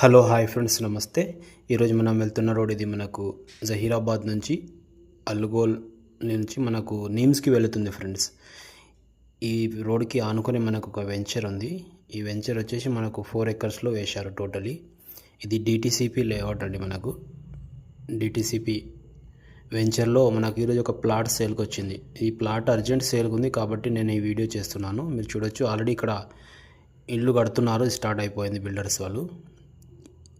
Hello hi friends, నమస్తే. ఈరోజు మనం వెళ్తున్న రోడ్ ఇది మనకు జహీరాబాద్ నుంచి అల్లుగోల్ నుంచి మనకు నీమ్స్కి వెళుతుంది ఫ్రెండ్స్. ఈ రోడ్కి ఆనుకొని మనకు ఒక వెంచర్ ఉంది. ఈ వెంచర్ వచ్చేసి మనకు 4 ఎకర్స్లో వేశారు టోటలీ. ఇది డిటిసిపి లేఅవుట్ అండి. మనకు డిటిసిపి వెంచర్లో మనకు ఈరోజు ఒక ప్లాట్ సేల్కి వచ్చింది. ఈ ప్లాట్ అర్జెంట్ సేల్కి ఉంది కాబట్టి నేను ఈ వీడియో చేస్తున్నాను. మీరు చూడొచ్చు, ఆల్రెడీ ఇక్కడ ఇల్లు కడుతున్నారు, స్టార్ట్ అయిపోయింది బిల్డర్స్ వాళ్ళు.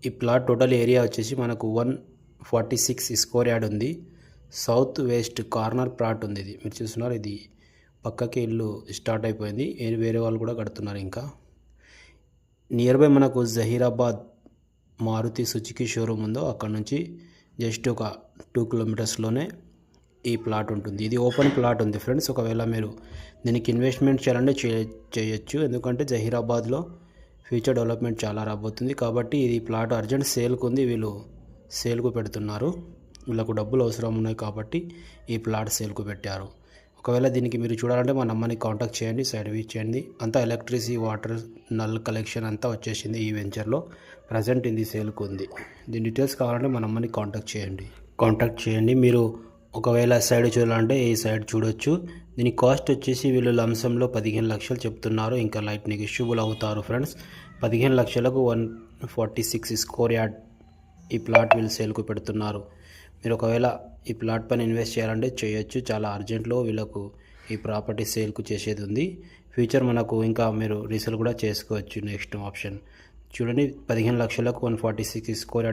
ఈ ప్లాట్ టోటల్ ఏరియా వచ్చేసి మనకు 146 స్క్వేర్ యార్డ్ ఉంది. సౌత్ వెస్ట్ కార్నర్ ప్లాట్ ఉంది. ఇది మీరు చూస్తున్నారు, ఇది పక్కకి ఇల్లు స్టార్ట్ అయిపోయింది. వేరే వాళ్ళు కూడా కడుతున్నారు. ఇంకా నియర్ బై మనకు జహీరాబాద్ మారుతి సుజుకి షోరూమ్ ఉందో అక్కడ నుంచి జస్ట్ ఒక 2 కిలోమీటర్స్లోనే ఈ ప్లాట్ ఉంటుంది. ఇది ఓపెన్ ప్లాట్ ఉంది ఫ్రెండ్స్. ఒకవేళ మీరు దీనికి ఇన్వెస్ట్మెంట్ చేయాలంటే చేయొచ్చు, ఎందుకంటే జహీరాబాద్లో ఫ్యూచర్ డెవలప్మెంట్ చాలా రాబోతుంది కాబట్టి ఇది ప్లాట్ అర్జెంట్ సేల్కు ఉంది. వీళ్ళు సేల్కు పెడుతున్నారు. వీళ్ళకు డబ్బులు అవసరం ఉన్నాయి కాబట్టి ఈ ప్లాట్ సేల్కు పెట్టారు. ఒకవేళ దీనికి మీరు చూడాలంటే మా నంబర్ని కాంటాక్ట్ చేయండి, సైడ్ విజిట్ చేయండి. అంతా ఎలక్ట్రిసిటీ, వాటర్, నల్ కలెక్షన్ అంతా వచ్చేసింది ఈ వెంచర్లో. ప్రజెంట్ ఇది సేల్కు ఉంది. దీని డీటెయిల్స్ కావాలంటే మా నంబర్ని కాంటాక్ట్ చేయండి. మీరు ఒకవేళ సైడ్ చూడాలంటే ఈ సైడ్ చూడొచ్చు. దీని కాస్ట్ వచ్చేసి వీళ్ళు లంసంలో 15 లక్షలు చెప్తున్నారు. ఇంకా లైట్ నెగోషియబుల్ అవుతారు ఫ్రెండ్స్. 15 లక్షలకు 146 స్క్వేర్ యార్డ్ ఈ ప్లాట్ వీళ్ళు సేల్కు పెడుతున్నారు. మీరు ఒకవేళ ఈ ప్లాట్ పైన ఇన్వెస్ట్ చేయాలంటే చేయొచ్చు. చాలా అర్జెంట్లో వీళ్ళకు ఈ ప్రాపర్టీ సేల్కు చేసేది ఉంది. ఫ్యూచర్ మనకు ఇంకా మీరు రీసేల్ కూడా చేసుకోవచ్చు. నెక్స్ట్ ఆప్షన్ చూడండి, 15 లక్షలకు 146 స్క్వేర్ యార్డ్